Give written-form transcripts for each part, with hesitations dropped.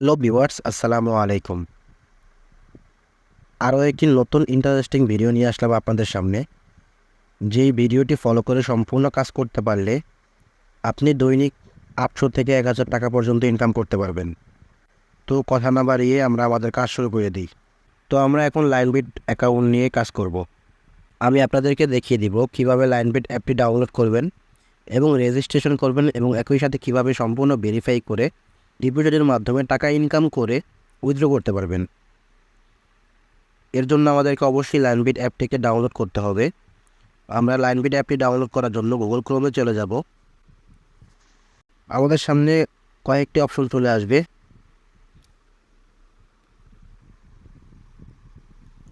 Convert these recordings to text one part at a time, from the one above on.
Hello viewers, আসসালামু আলাইকুম। আরও একটি নতুন ইন্টারেস্টিং ভিডিও নিয়ে আসলাম আপনাদের সামনে। যেই ভিডিওটি ফলো করে সম্পূর্ণ কাজ করতে পারলে আপনি দৈনিক ৮০০ থেকে ১,০০০ টাকা পর্যন্ত ইনকাম করতে পারবেন। তো কথা না বাড়িয়ে আমরা আমাদের কাজ শুরু করে দিই। তো আমরা এখন লাইনবিট অ্যাকাউন্ট নিয়ে কাজ করব। আমি আপনাদেরকে দেখিয়ে দিব কিভাবে লাইনবিট অ্যাপটি ডাউনলোড করবেন এবং রেজিস্ট্রেশন করবেন এবং একই সাথে কিভাবে সম্পূর্ণ ভেরিফাই করে ডিপোজিটের মাধ্যমে টাকা ইনকাম করে উইথড্র করতে পারবেন। এর জন্য আমাদেরকে অবশ্যই লাইনবিট অ্যাপটিকে ডাউনলোড করতে হবে। আমরা লাইনবিট অ্যাপটি ডাউনলোড করার জন্য গুগল ক্রোমে চলে যাব। আমাদের সামনে কয়েকটি অপশন চলে আসবে।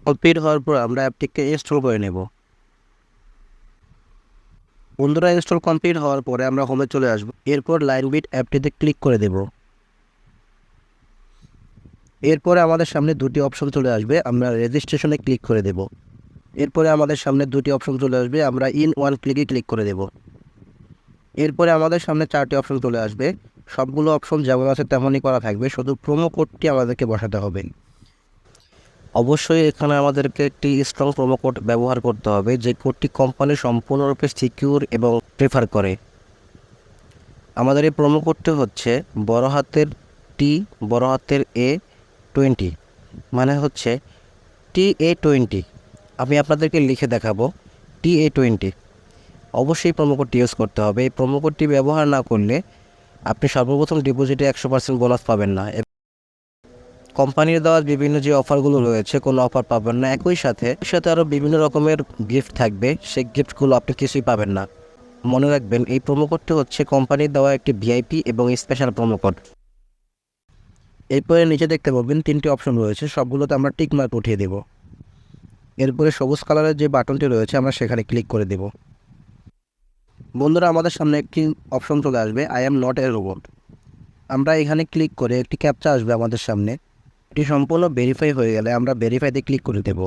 কমপ্লিট হওয়ার পর আমরা অ্যাপটিকে ইনস্টল করে নেব। বন্ধুরা, ইনস্টল কমপ্লিট হওয়ার পরে আমরা হোমে চলে আসব। এরপর লাইনবিট অ্যাপটিতে ক্লিক করে দেব। এরপরে আমাদের সামনে দুটি অপশন চলে আসবে, আমরা রেজিস্ট্রেশনে ক্লিক করে দেব। এরপরে আমাদের সামনে দুটি অপশন চলে আসবে, আমরা ইন ওয়ান ক্লিকে ক্লিক করে দেব। এরপরে আমাদের সামনে 4টি অপশন চলে আসবে। সবগুলো অপশন যেমন আছে তেমনই করা থাকবে, শুধু প্রোমো কোডটি আমাদেরকে বসাতে হবে। অবশ্যই এখানে আমাদেরকে একটি স্ট্রং প্রোমো কোড ব্যবহার করতে হবে, যে কোডটি কোম্পানি সম্পূর্ণরূপে সিকিউর এবং প্রেফার করে। আমাদের এই প্রোমো কোডটি হচ্ছে বড় হাতের টি, বড় হাতের A20, মানে হচ্ছে TA20। আমি আপনাদেরকে লিখে দেখাবো, TA20। অবশ্যই প্রোমো কোডটি ইউজ করতে হবে। এই প্রোমো কোডটি ব্যবহার না করলে আপনি সর্বপ্রথম ডিপোজিটে 100% বোনাস পাবেন না। কোম্পানির দেওয়া বিভিন্ন যে অফারগুলো রয়েছে, কোনো অফার পাবেন না। একই সাথে আরও বিভিন্ন রকমের গিফট থাকবে, সেই গিফটগুলো আপনি কিছুই পাবেন না। মনে রাখবেন, এই প্রোমো কোডটি হচ্ছে কোম্পানির দেওয়া একটি ভিআইপি এবং স্পেশাল প্রোমো কোড। এরপরে নিচে দেখতে পাবেন 3টি অপশন রয়েছে, সবগুলোতে আমরা টিক মার্ক উঠিয়ে দেব। এরপরে সবুজ কালারের যে বাটনটি রয়েছে আমরা সেখানে ক্লিক করে দেব। বন্ধুরা, আমাদের সামনে একটি অপশন চলে আসবে, I am not A robot. আমরা এখানে ক্লিক করে একটি ক্যাপচা আসবে আমাদের সামনে। এটি সম্পূর্ণ ভেরিফাই হয়ে গেলে আমরা ভেরিফাইতে ক্লিক করে দেব।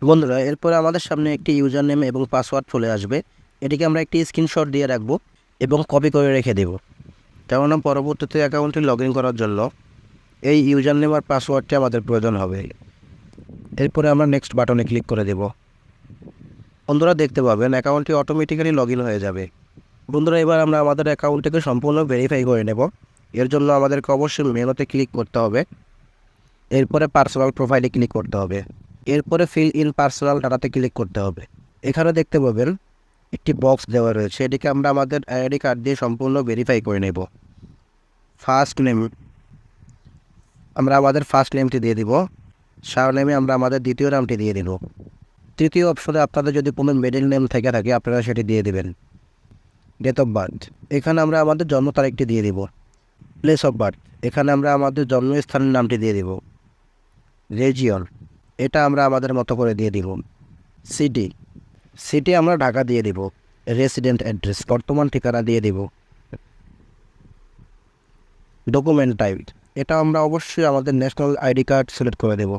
বন্ধুরা, এরপরে আমাদের সামনে একটি ইউজার নেম এবং পাসওয়ার্ড চলে আসবে। এটিকে আমরা একটি স্ক্রিনশট দিয়ে রাখবো এবং কপি করে রেখে দেব, কেননা পরবর্তীতে অ্যাকাউন্টটি লগ ইন করার জন্য এই ইউজার নেম আর পাসওয়ার্ডটি আমাদের প্রয়োজন হবে। এরপরে আমরা নেক্সট বাটনে ক্লিক করে দেব। বন্ধুরা, দেখতে পাবেন অ্যাকাউন্টটি অটোমেটিক্যালি লগ ইন হয়ে যাবে। বন্ধুরা, এবার আমরা আমাদের অ্যাকাউন্টটিকে সম্পূর্ণ ভেরিফাই করে নেব। এর জন্য আমাদেরকে অবশ্যই মেনুতে ক্লিক করতে হবে। এরপরে পার্সোনাল প্রোফাইলে ক্লিক করতে হবে। এরপরে ফিল ইন পার্সোনাল ডাটাতে ক্লিক করতে হবে। এখানে দেখতে পাবেন একটি বক্স দেওয়া রয়েছে, এটিকে আমরা আমাদের আইডি কার্ড দিয়ে সম্পূর্ণ ভেরিফাই করে নেব। ফার্স্ট নেম আমরা আমাদের ফার্স্ট নেমটি দিয়ে দিব। সারনেমে আমরা আমাদের দ্বিতীয় নামটি দিয়ে দেব। তৃতীয় অপশনে আপনাদের যদি কোনো মিডল নেম থেকে থাকে আপনারা সেটি দিয়ে দেবেন। ডেট অফ বার্থ, এখানে আমরা আমাদের জন্ম তারিখটি দিয়ে দিব। প্লেস অফ বার্থ, এখানে আমরা আমাদের জন্মস্থানের নামটি দিয়ে দিব। রিজিয়ন, এটা আমরা আমাদের মতো করে দিয়ে দিব। সিটি, সিটি আমরা ঢাকা দিয়ে দিব। রেসিডেন্ট অ্যাড্রেস, বর্তমান ঠিকানা দিয়ে দিব। ডকুমেন্ট টাইপ, এটা আমরা অবশ্যই আমাদের ন্যাশনাল আইডি কার্ড সিলেক্ট করে দেব।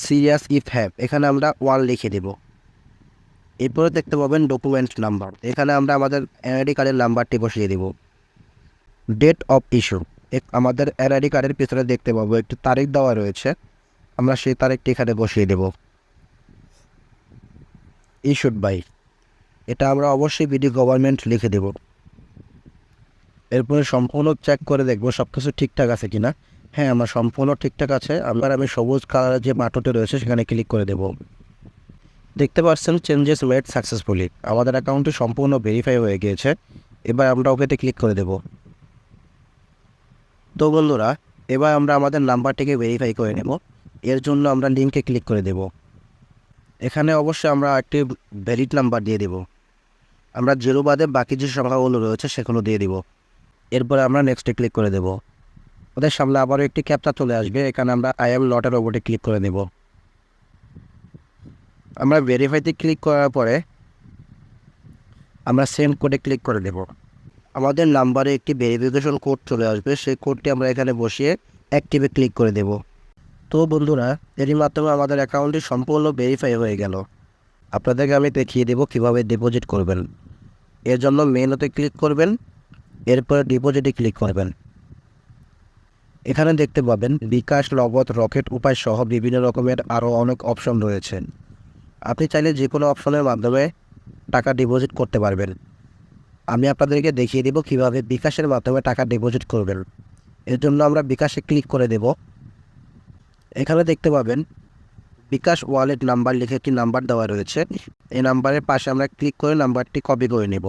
সিরিয়াস ইফ হ্যাভ, এখানে আমরা 1 লিখে দেব। এরপরে দেখতে পাবেন ডকুমেন্ট নাম্বার, এখানে আমরা আমাদের এনআইডি কার্ডের নাম্বারটি বসিয়ে দেব। ডেট অফ ইস্যু, আমাদের এনআইডি কার্ডের পিছনে দেখতে পাবো একটি তারিখ দেওয়া রয়েছে, আমরা সেই তারিখটি এখানে বসিয়ে দেব। ইস্যুড বাই, এটা আমরা অবশ্যই বিডি গভর্নমেন্ট লিখে দেব। এরপরে সম্পূর্ণ চেক করে দেখব সব কিছু ঠিকঠাক আছে কিনা। হ্যাঁ, আমার সম্পূর্ণ ঠিকঠাক আছে। আমি সবুজ কালারের যে বাটনটি রয়েছে সেখানে ক্লিক করে দেব। দেখতে পাচ্ছেন চেঞ্জেস মেড সাকসেসফুলি, আমাদের অ্যাকাউন্টটি সম্পূর্ণ ভেরিফাই হয়ে গিয়েছে। এবার আমরা ওকেতে ক্লিক করে দেব। তো বন্ধুরা, এবার আমরা আমাদের নাম্বারটিকে ভেরিফাই করে নেব। এর জন্য আমরা লিঙ্কে ক্লিক করে দেব। এখানে অবশ্যই আমরা একটি ভ্যালিড নাম্বার দিয়ে দেব। আমরা 0 বাদে বাকি যে সংখ্যাগুলো রয়েছে সেগুলো দিয়ে দিব। এরপরে আমরা নেক্সটে ক্লিক করে দেব। ওদের সামনে আবারও একটি ক্যাপচা চলে আসবে, এখানে আমরা আই অ্যাম নট এ রোবটে ক্লিক করে দেব। আমরা ভেরিফাইতে ক্লিক করার পরে আমরা সেন্ড কোডে ক্লিক করে দেব। আমাদের নাম্বারে একটি ভেরিফিকেশন কোড চলে আসবে, সেই কোডটি আমরা এখানে বসিয়ে অ্যাক্টিভে ক্লিক করে দেব। তো বন্ধুরা, এরই মাধ্যমে আমাদের অ্যাকাউন্টটি সম্পূর্ণ ভেরিফাই হয়ে গেল। আপনাদেরকে আমি দেখিয়ে দেব কীভাবে ডিপোজিট করবেন। এর জন্য মেনুতে ক্লিক করবেন, এরপরে ডিপোজিটে ক্লিক করবেন। এখানে দেখতে পাবেন বিকাশ, নগদ, রকেট উপায় সহ বিভিন্ন রকমের আরও অনেক অপশন রয়েছে। আপনি চাইলে যে কোনো অপশনের মাধ্যমে টাকা ডিপোজিট করতে পারবেন। আমি আপনাদেরকে দেখিয়ে দেব কীভাবে বিকাশের মাধ্যমে টাকা ডিপোজিট করবেন। এর জন্য আমরা বিকাশে ক্লিক করে দেব। এখানে দেখতে পাবেন বিকাশ ওয়ালেট নাম্বার লিখে একটি নাম্বার দেওয়া রয়েছে। এই নাম্বারের পাশে আমরা ক্লিক করে নাম্বারটি কপি করে নেব।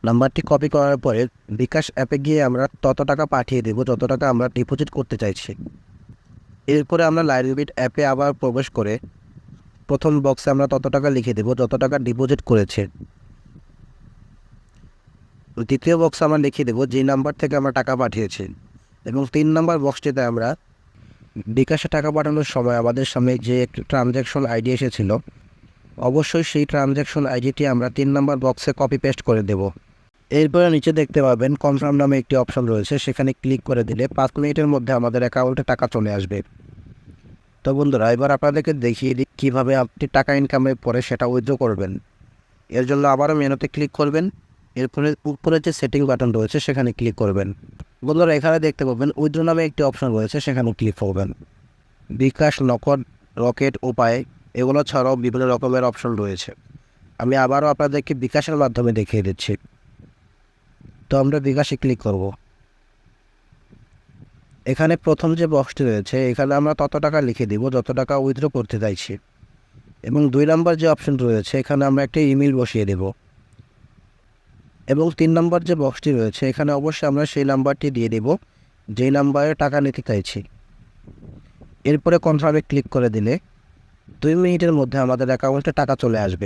নাম্বারটি কপি করার পরে বিকাশ অ্যাপে গিয়ে আমরা তত টাকা পাঠিয়ে দেব যত টাকা আমরা ডিপোজিট করতে চাইছি। এরপরে আমরা লাইনবিট অ্যাপে আবার প্রবেশ করে প্রথম বক্সে আমরা তত টাকা লিখে দেব যত টাকা ডিপোজিট করেছে। দ্বিতীয় বক্সে আমরা লিখে দেব যে নাম্বার থেকে আমরা টাকা পাঠিয়েছি, এবং 3 নম্বর বক্সটিতে আমরা বিকাশে টাকা পাঠানোর সময় আমাদের সামনে যে একটি ট্রানজ্যাকশন আইডি এসেছিল, অবশ্যই সেই ট্রানজ্যাকশন আইডিটি আমরা 3 নম্বর বক্সে কপি পেস্ট করে দেব। এরপরে নিচে দেখতে পাবেন কনফার্ম নামে একটি অপশন রয়েছে, সেখানে ক্লিক করে দিলে 5 মিনিটের মধ্যে আমাদের অ্যাকাউন্টে টাকা চলে আসবে। তো বন্ধুরা, এবার আপনাদেরকে দেখিয়ে দিই কীভাবে আপনি টাকা ইনকামের পরে সেটা উইথড্র করবেন। এর জন্য আবারও মেনুতে ক্লিক করবেন। এরপরে উপরে যে সেটিং বাটন রয়েছে সেখানে ক্লিক করবেন। বন্ধুরা, এখানে দেখতে পাবেন উইথড্র নামে একটি অপশন রয়েছে, সেখানে ক্লিক করবেন। বিকাশ, নগদ, রকেট উপায় এগুলো ছাড়াও বিভিন্ন রকমের অপশন রয়েছে। আমি আবারও আপনাদেরকে বিকাশের মাধ্যমে দেখিয়ে দিচ্ছি। তো আমরা বিকাশে ক্লিক করব। এখানে প্রথম যে বক্সটি রয়েছে এখানে আমরা তত টাকা লিখে দিব যত টাকা উইথড্র করতে চাইছি, এবং 2 নম্বর যে অপশন রয়েছে এখানে আমরা একটা ইমেল বসিয়ে দেব, এবং 3 নম্বর যে বক্সটি রয়েছে এখানে অবশ্যই আমরা সেই নাম্বারটি দিয়ে দেব যেই নাম্বারে টাকা নিতে চাইছি। এরপরে কনফার্মে ক্লিক করে দিলে 2 মিনিটের মধ্যে আমাদের অ্যাকাউন্টে টাকা চলে আসবে।